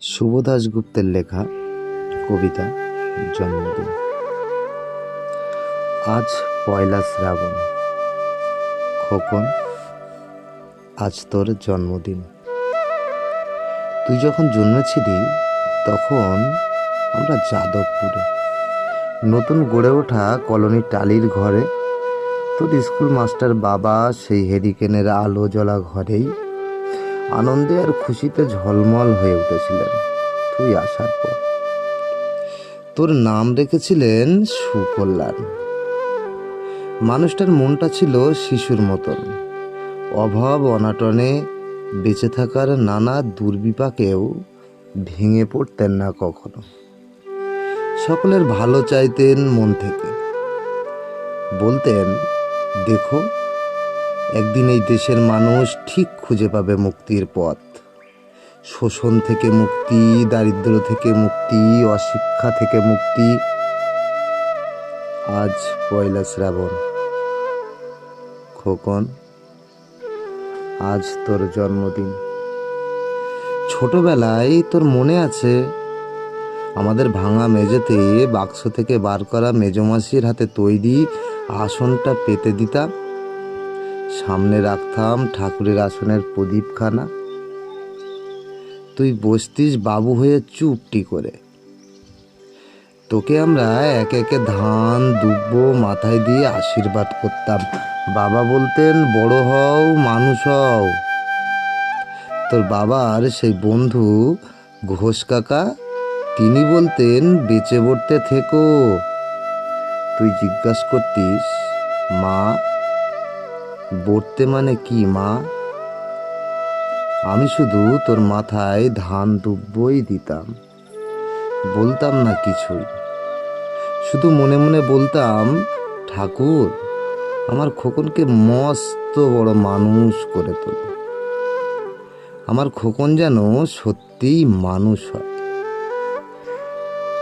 শুভ দাশগুপ্তের লেখা কবিতা জন্মদিন। আজ পয়লা শ্রাবণ, খোকন আজ তোর জন্মদিন। তুই যখন জন্মেছিলি তখন আমরা যাদবপুরে নতুন গড়ে ওঠা কলোনির টালির ঘরে, তোর স্কুল মাস্টার বাবা সেই হেরিকেনের আলো জ্বলা ঘরেই আনন্দে আর খুশিতে ঝলমল হয়ে উঠেছিলেন। তুই আসার পর তোর নাম রেখেছিলেন সুকল্যাণ। মানুষটার মনটা ছিল শিশুর মতন, অভাব অনাটনে বেঁচে থাকার নানা দুর্বিপাকেও ভেঙে পড়তেন না কখনো। সকলের ভালো চাইতেন মন থেকে, বলতেন দেখো একদিন এই দেশের মানুষ ঠিক খুঁজে পাবে মুক্তির পথ। শোষণ থেকে মুক্তি, দারিদ্র থেকে মুক্তি, অশিক্ষা থেকে মুক্তি। আজ পয়লা শ্রাবণ, খোকন আজ তোর জন্মদিন। ছোটবেলায় তোর মনে আছে আমাদের ভাঙা মেঝেতে বাক্স থেকে বার করা মেজমাসির হাতে তৈরি আসনটা পেতে দিতাম, সামনে রাখতাম ঠাকুরের আসনের প্রদীপখানা। তুই বসতিস বাবু হয়ে চুপটি করে। তোকে আমরা একে একে ধান দুব্ব মাথায় দিয়ে আশীর্বাদ করতাম। বাবা বলতেন বড় হও, মানুষ হও। তোর বাবার সেই বন্ধু ঘোষ কাকা, তিনি বলতেন বেঁচে পড়তে থেকো। তুই জিজ্ঞাসা করতিস মা, বর্তে মানে কি মা? আমি শুধু তোর মাথায় ধান দুব্বই দিতাম, বলতাম না কিছুই। শুধু মনে মনে বলতাম ঠাকুর আমার খোকনকে মস্ত বড় মানুষ করে তোলো। আমার খোকন যেন সত্যিই মানুষ হয়,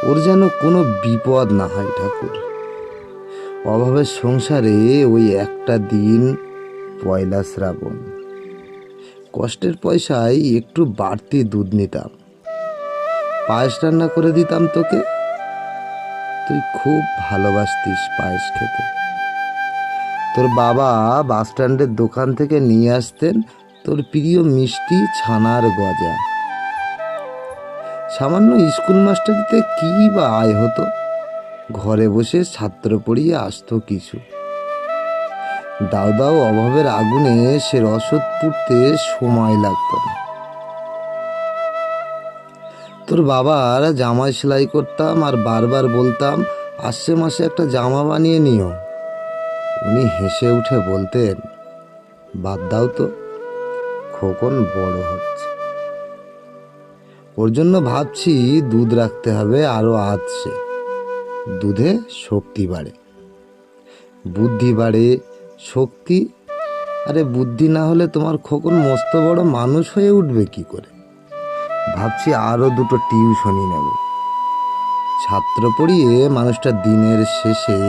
ওর যেন কোনো বিপদ না হয় ঠাকুর। অভাবের সংসারে ওই একটা দিন পয়লা শ্রাবণ, কষ্টের পয়সায় একটু বাড়তি দুধ নিতাম, পায়েস রান্না করে দিতাম তোকে। তুই খুব ভালোবাসতিস পায়েস খেতে। তোর বাবা বাস স্ট্যান্ডের দোকান থেকে নিয়ে আসতেন তোর প্রিয় মিষ্টি ছানার গজা। সামান্য স্কুল মাস্টারিতে কি বা আয় হতো, ঘরে বসে ছাত্র পড়িয়ে আসতো কিছু। দাও দাও অভাবের আগুনে সে রসদ পুড়তে সময় লাগতো না। তোর বাবার জামা সেলাই করতাম আর বারবার বলতাম আসছে মাসে একটা জামা বানিয়ে নিও। উনি হেসে উঠে বলতেন বাদ দাও তো, খোকন বড় হচ্ছে, ওর জন্য ভাবছি দুধ রাখতে হবে আরো আছে। দুধে শক্তি বাড়ে, বুদ্ধি বাড়ে, শক্তি। আরে বুদ্ধি না হলে তোমার খোকন মস্ত বড় মানুষ হয়ে উঠবে কি করে? ভাবছি আরো দুটো টিউশনই নেব। ছাত্র পড়িয়ে মানুষটা দিনের শেষে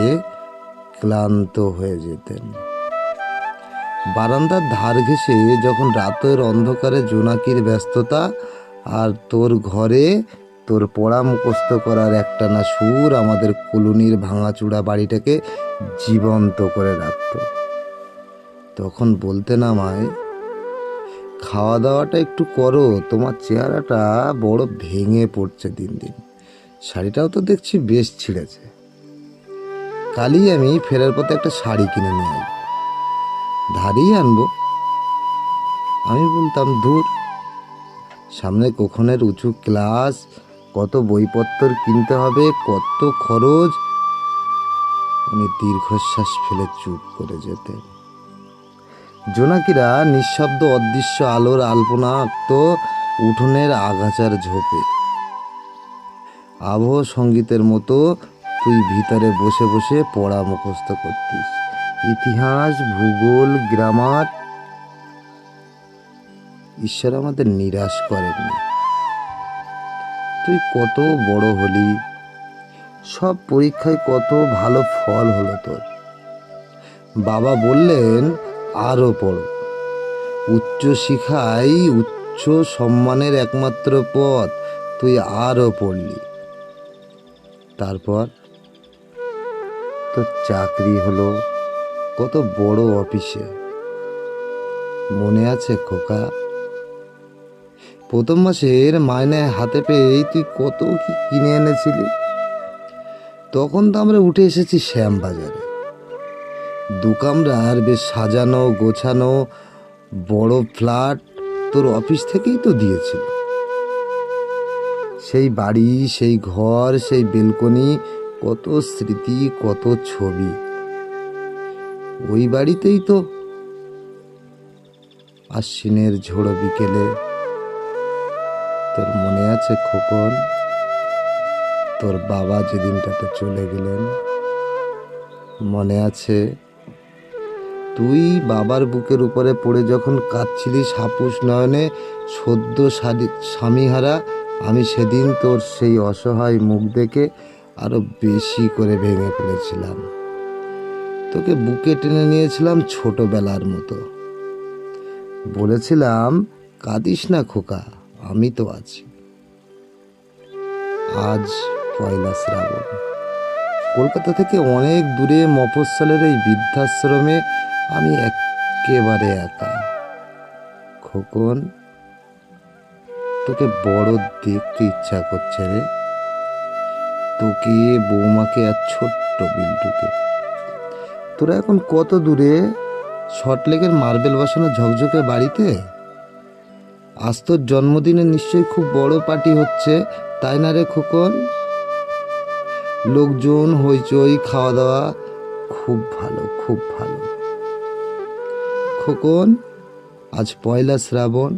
ক্লান্ত হয়ে যেতেন। বারান্দার ধার ঘেঁষে যখন রাতের অন্ধকারে জোনাকির ব্যস্ততা আর তোর ঘরে তোর পড়া মুখস্থ করার একটানা সুর আমাদের কলোনির ভাঙাচূড়া বাড়িটাকে জীবন্ত করে রাখত, তখন বলতেন আমায় খাওয়া দাওয়াটা একটু করো, তোমার চেহারাটা বড় ভেঙে পড়ছে দিন দিন। শাড়িটাও তো দেখছি বেশ ছিঁড়েছে, কালই আমি ফেরার পথে একটা শাড়ি কিনে নিয়ে আসবো, ধারেই আনবো। আমি বলতাম দূর, সামনে কখনের উঁচু ক্লাস, কত বইপত্র কিনতে হবে, কত খরচ। উনি দীর্ঘশ্বাস ফেলে চুপ করে যেতেন। জোনাকিরা নিঃশব্দ অদৃশ্য আলোর আলপনা আঁকত উঠোনের আগাছার ঝোপে। আবহ সঙ্গীতের মতো তুই ভিতরে বসে বসে পড়া মুখস্থ করতিস, ইতিহাস, ভূগোল, গ্রামার। ঈশ্বর আমাদের নিরাশ করেননি। তুই কত বড় হলি, সব পরীক্ষায় কত ভালো ফল হলো তোর। বাবা বললেন আরো পড়ো, উচ্চ শিখাই উচ্চ সম্মানের একমাত্র পথ। তুই আরও পড়লি, তারপর তোর চাকরি হলো কত বড় অফিসে, মনে আছে খোকা? প্রথম মাসের মাইনে হাতে পেয়েই তুই কত কি কিনে এনেছিলি। তখন তো আমরা উঠে এসেছি শ্যামবাজারে, দু কামরার বেশ সাজানো গোছানো বড় ফ্ল্যাট তোর অফিস থেকেই তো দিয়েছিল। সেই বাড়ি, সেই ঘর, সেই বেলকনি, কত স্মৃতি, কত ছবি। ওই বাড়িতেই তো আশ্বিনের ঝোড়ো বিকেলে, তোর মনে আছে খোকন, তোর বাবা যেদিনটাতে চলে গেলেন, মনে আছে? তুই বাবার বুকের উপরে পড়ে যখন কাঁদছিলিস হাপুস নয়নে, সদ্য স্বামীহারা, আমি সেদিন তোর সেই অসহায় মুখ দেখে আরো বেশি করে ভেঙে পড়েছিলাম। তোকে বুকে টেনে নিয়েছিলাম ছোটবেলার মতো, বলেছিলাম কাঁদিস না খোকা, আমি তো আছি। আজ পয়লা শ্রাবণ, কলকাতা থেকে অনেক দূরে মফস্বলের এই বৃদ্ধাশ্রমে আমি একেবারে একা। খোকন, তোকে বড় দেখতে ইচ্ছা করছে রে, তোকে, বৌমাকে আর ছোট্ট বিল্টুকে। তোরা এখন কত দূরে? শর্টলেকের মার্বেল বসানো ঝকঝকে বাড়িতে। আজ তোর জন্মদিনে নিশ্চয়ই খুব বড় পার্টি হচ্ছে, তাই না রে খোকন? লোকজন, হইচই, খাওয়া দাওয়া, খুব ভালো, খুব ভালো। খোকন, আজ পয়লা শ্রাবণ।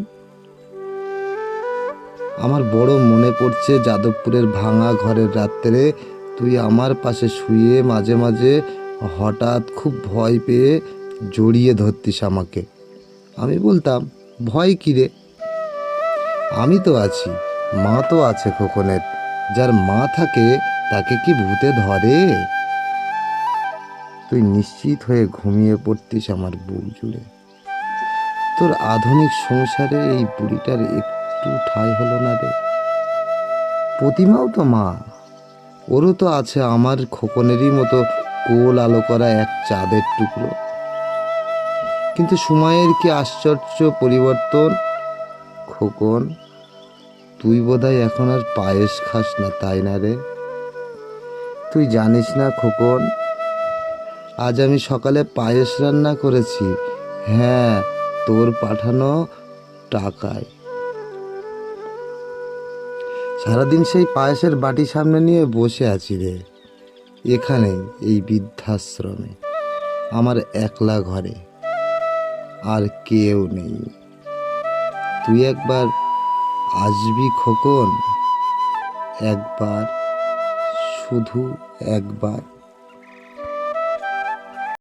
আমার বড় মনে পড়ছে যাদবপুরের ভাঙা ঘরের রাত্রে তুই আমার পাশে শুয়ে মাঝে মাঝে হঠাৎ খুব ভয় পেয়ে জড়িয়ে ধরতিস আমাকে। আমি বলতাম, ভয় কি রে, আমি তো আছি, মা তো আছে খোকনের। যার মা থাকে তাকে কি ভূতে ধরে? তুই নিশ্চিত হয়ে ঘুমিয়ে পড়তিস আমার বুক জুড়ে। তোর আধুনিক সংসারে এই বুড়িটার একটু ঠাঁই হলো না রে। প্রতিমাও তো মা, ওরও তো আছে আমার খোকনেরই মতো কোল আলো করা এক চাঁদের টুকরো। কিন্তু সময়ের কি আশ্চর্য পরিবর্তন। খোকন, তুই বোধহয় এখন আর পায়েস খাস না, তাই না রে? তুই জানিস না খোকন, আজ আমি সকালে পায়েস রান্না করেছি। হ্যাঁ, তোর পাঠানো টাকায়। সারাদিন সেই পায়েসের বাটি সামনে নিয়ে বসে আছি রে, এখানে এই বৃদ্ধাশ্রমে, আমার একলা ঘরে, আর কেউ নেই। তুই একবার আসবি খোকন, একবার, শুধু একবার।